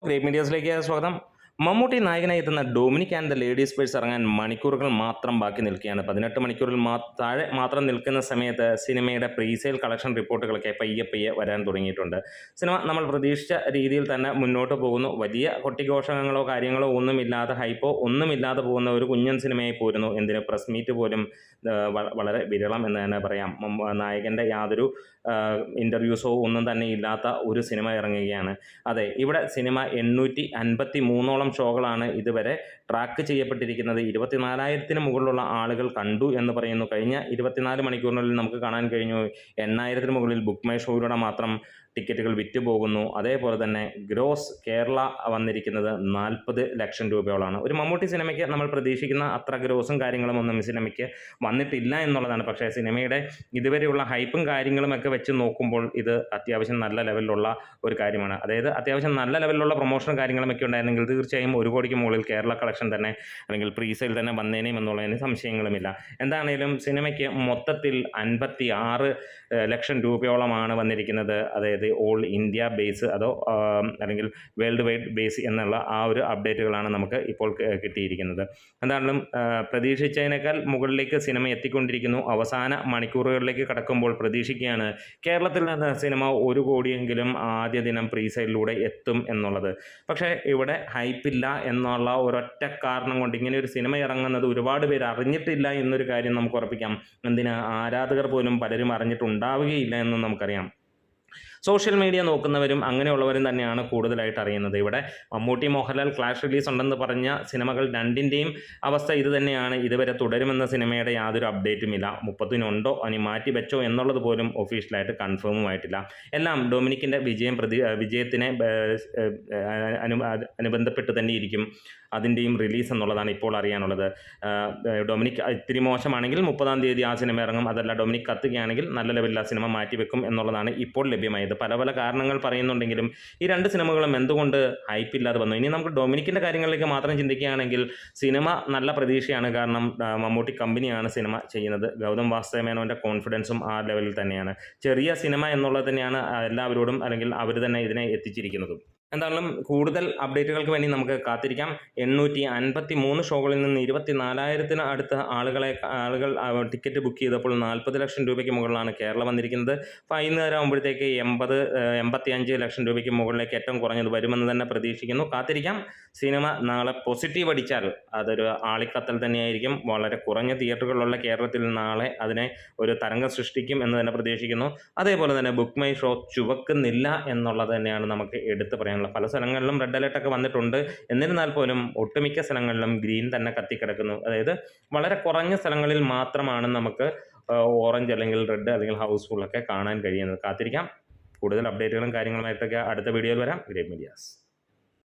Great മീഡിയാസിലേക്ക് സ്വാഗതം. മമ്മൂട്ടി നായകനായി എത്തുന്ന Dominic and the ladies purse ഇറങ്ങാൻ മണിക്കൂറുകൾ മാത്രം ബാക്കി നിൽക്കുകയാണ്. 18 മണിക്കൂറിൽ താഴെ മാത്രം നിൽക്കുന്ന സമയത്ത് സിനിമയുടെ പ്രീസെയിൽ കളക്ഷൻ റിപ്പോർട്ടുകളൊക്കെ പയ്യെ വരാൻ തുടങ്ങിയിട്ടുണ്ട്. സിനിമ നമ്മൾ പ്രതീക്ഷിച്ച രീതിയിൽ തന്നെ മുന്നോട്ട് പോകുന്നു. വലിയ കൊട്ടിഘോഷങ്ങളോ കാര്യങ്ങളോ ഒന്നുമില്ലാതെ, ഹൈപ്പോ ഒന്നുമില്ലാതെ പോകുന്ന ഒരു കുഞ്ഞൻ സിനിമയായി പോരുന്നു. എന്തിന് പ്രസ് മീറ്റ് പോലും വളരെ വിരളം എന്ന് തന്നെ പറയാം. നായകൻ്റെ യാതൊരു ഇൻ്റർവ്യൂസോ ഒന്നും തന്നെ ഇല്ലാത്ത ഒരു സിനിമ ഇറങ്ങുകയാണ്. അതെ, ഇവിടെ സിനിമ 853ഓളം ഷോകളാണ് ഇതുവരെ ട്രാക്ക് ചെയ്യപ്പെട്ടിരിക്കുന്നത്. 24,000-ന് മുകളിലുള്ള ആളുകൾ കണ്ടു എന്ന് പറയുന്നു. കഴിഞ്ഞ 24 മണിക്കൂറിനുള്ളിൽ നമുക്ക് കാണാൻ കഴിഞ്ഞു 8,000-ന് മുകളിൽ ബുക്ക് മൈ ഷോയിലൂടെ മാത്രം ടിക്കറ്റുകൾ വിറ്റുപോകുന്നു. അതേപോലെ തന്നെ ഗ്രോസ് കേരള വന്നിരിക്കുന്നത് 40 ലക്ഷം രൂപയോളാണ്. ഒരു മമ്മൂട്ടി സിനിമയ്ക്ക് നമ്മൾ പ്രതീക്ഷിക്കുന്ന അത്ര ഗ്രോസും കാര്യങ്ങളും ഒന്നും സിനിമയ്ക്ക് വന്നിട്ടില്ല എന്നുള്ളതാണ്. പക്ഷേ സിനിമയുടെ ഇതുവരെയുള്ള ഹൈപ്പും കാര്യങ്ങളുമൊക്കെ വെച്ച് നോക്കുമ്പോൾ ഇത് അത്യാവശ്യം നല്ല ലെവലിലുള്ള ഒരു കാര്യമാണ്. അതായത് അത്യാവശ്യം നല്ല ലെവലിലുള്ള പ്രൊമോഷനും കാര്യങ്ങളുമൊക്കെ ഉണ്ടായിരുന്നെങ്കിൽ തീർച്ചയായും 1 കോടിക്ക് മുകളിൽ കേരള കളക്ഷൻ തന്നെ അല്ലെങ്കിൽ പ്രീസെയിൽ തന്നെ വന്നേനേയും എന്നുള്ളതിന് സംശയങ്ങളുമില്ല. എന്താണേലും സിനിമയ്ക്ക് മൊത്തത്തിൽ 56 ലക്ഷം രൂപയോളമാണ് വന്നിരിക്കുന്നത്. അതായത് ഓൾ ഇന്ത്യ ബേസ് അതോ അല്ലെങ്കിൽ വേൾഡ് വൈഡ് ബേസ് എന്നുള്ള ആ ഒരു അപ്ഡേറ്റുകളാണ് നമുക്ക് ഇപ്പോൾ കിട്ടിയിരിക്കുന്നത്. എന്താണെങ്കിലും പ്രതീക്ഷിച്ചതിനേക്കാൾ മുകളിലേക്ക് സിനിമ എത്തിക്കൊണ്ടിരിക്കുന്നു. അവസാന മണിക്കൂറുകളിലേക്ക് കടക്കുമ്പോൾ പ്രതീക്ഷിക്കുകയാണ് കേരളത്തിൽ നിന്ന് സിനിമ 1 കോടിയെങ്കിലും ആദ്യ ദിനം പ്രീസെയിലൂടെ എത്തും എന്നുള്ളത്. പക്ഷേ ഇവിടെ ഹൈപ്പില്ല എന്നുള്ള ഒരൊറ്റ കാരണം കൊണ്ട് ഇങ്ങനെ ഒരു സിനിമ ഇറങ്ങുന്നത് ഒരുപാട് പേര് അറിഞ്ഞിട്ടില്ല എന്നൊരു കാര്യം നമുക്ക് ഉറപ്പിക്കാം. എന്തിന് ആരാധകർ പോലും പലരും അറിഞ്ഞിട്ടുണ്ടാവുകയില്ല എന്നും നമുക്കറിയാം. സോഷ്യൽ മീഡിയ നോക്കുന്നവരും അങ്ങനെയുള്ളവരും തന്നെയാണ് കൂടുതലായിട്ട് അറിയുന്നത്. ഇവിടെ മമ്മൂട്ടി മോഹൻലാൽ ക്ലാഷ് റിലീസ് ഉണ്ടെന്ന് പറഞ്ഞ സിനിമകൾ രണ്ടിൻ്റെയും അവസ്ഥ ഇത് തന്നെയാണ്. ഇതുവരെ തുടരുമെന്ന സിനിമയുടെ യാതൊരു അപ്ഡേറ്റുമില്ല. 30-നുണ്ടോ ഇനി മാറ്റി വെച്ചോ എന്നുള്ളത് പോലും ഒഫീഷ്യലായിട്ട് കൺഫേമും ആയിട്ടില്ല. എല്ലാം ഡൊമിനിക്കിൻ്റെ വിജയത്തിനെ അനുബന്ധപ്പെട്ട് തന്നെ ഇരിക്കും അതിൻ്റെയും റിലീസ് എന്നുള്ളതാണ് ഇപ്പോൾ അറിയാനുള്ളത്. ഡൊമിനിക് ഇത്തിരി മോശമാണെങ്കിൽ 30-ാം തീയതി ആ സിനിമ ഇറങ്ങും. അതല്ല ഡൊമിനിക് കത്തുകയാണെങ്കിൽ നല്ല ലെവലിൽ ആ സിനിമ മാറ്റിവെക്കും എന്നുള്ളതാണ് ഇപ്പോൾ ലഭ്യമായത്. പല കാരണങ്ങൾ പറയുന്നുണ്ടെങ്കിലും ഈ 2 സിനിമകളും എന്തുകൊണ്ട് ഹൈപ്പില്ലാതെ വന്നു? ഇനി നമുക്ക് ഡൊമിനിക്കിൻ്റെ കാര്യങ്ങളിലേക്ക് മാത്രം ചിന്തിക്കുകയാണെങ്കിൽ സിനിമ നല്ല പ്രതീക്ഷയാണ്. കാരണം മമ്മൂട്ടി കമ്പനിയാണ് സിനിമ ചെയ്യുന്നത്. ഗൗതം വാസുദേവമേനോൻ്റെ കോൺഫിഡൻസും ആ ലെവലിൽ തന്നെയാണ്. ചെറിയ സിനിമ എന്നുള്ളത് തന്നെയാണ് എല്ലാവരോടും അല്ലെങ്കിൽ അവർ തന്നെ ഇതിനെ എത്തിച്ചിരിക്കുന്നതും. എന്തായാലും കൂടുതൽ അപ്ഡേറ്റുകൾക്ക് വേണ്ടി നമുക്ക് കാത്തിരിക്കാം. 853 ഷോകളിൽ നിന്ന് 24,000-ന് അടുത്ത ആളുകൾ ടിക്കറ്റ് ബുക്ക് ചെയ്തപ്പോൾ 40 ലക്ഷം രൂപയ്ക്ക് മുകളിലാണ് കേരള വന്നിരിക്കുന്നത്. വൈകുന്നേരം ആകുമ്പോഴത്തേക്ക് 85 ലക്ഷം രൂപയ്ക്ക് മുകളിലേക്ക് ഏറ്റവും കുറഞ്ഞത് വരുമെന്ന് തന്നെ പ്രതീക്ഷിക്കുന്നു. കാത്തിരിക്കാം. സിനിമ നാളെ പോസിറ്റീവ് അടിച്ചാൽ അതൊരു ആളിക്കത്തൽ തന്നെയായിരിക്കും. വളരെ കുറഞ്ഞ തിയേറ്ററുകളുള്ള കേരളത്തിൽ നാളെ അതിനെ ഒരു തരംഗം സൃഷ്ടിക്കും എന്ന് തന്നെ പ്രതീക്ഷിക്കുന്നു. അതേപോലെ തന്നെ ബുക്ക് മൈ ഷോ ചുവക്കുന്നില്ല എന്നുള്ളത് തന്നെയാണ് നമുക്ക് എടുത്തു പറയാനുള്ളത്. പല സ്ഥലങ്ങളിലും റെഡ് അലേർട്ടൊക്കെ വന്നിട്ടുണ്ട്. എന്നിരുന്നാൽ പോലും ഒട്ടുമിക്ക സ്ഥലങ്ങളിലും ഗ്രീൻ തന്നെ കത്തിക്കിടക്കുന്നു. അതായത് വളരെ കുറഞ്ഞ സ്ഥലങ്ങളിൽ മാത്രമാണ് നമുക്ക് ഓറഞ്ച് അല്ലെങ്കിൽ റെഡ് അല്ലെങ്കിൽ ഹൗസ്ഫുള്ളൊക്കെ കാണാൻ കഴിയുന്നത്. കാത്തിരിക്കാം. കൂടുതൽ അപ്ഡേറ്റുകളും കാര്യങ്ങളുമായിട്ടൊക്കെ അടുത്ത വീഡിയോയിൽ വരാം. Great medias.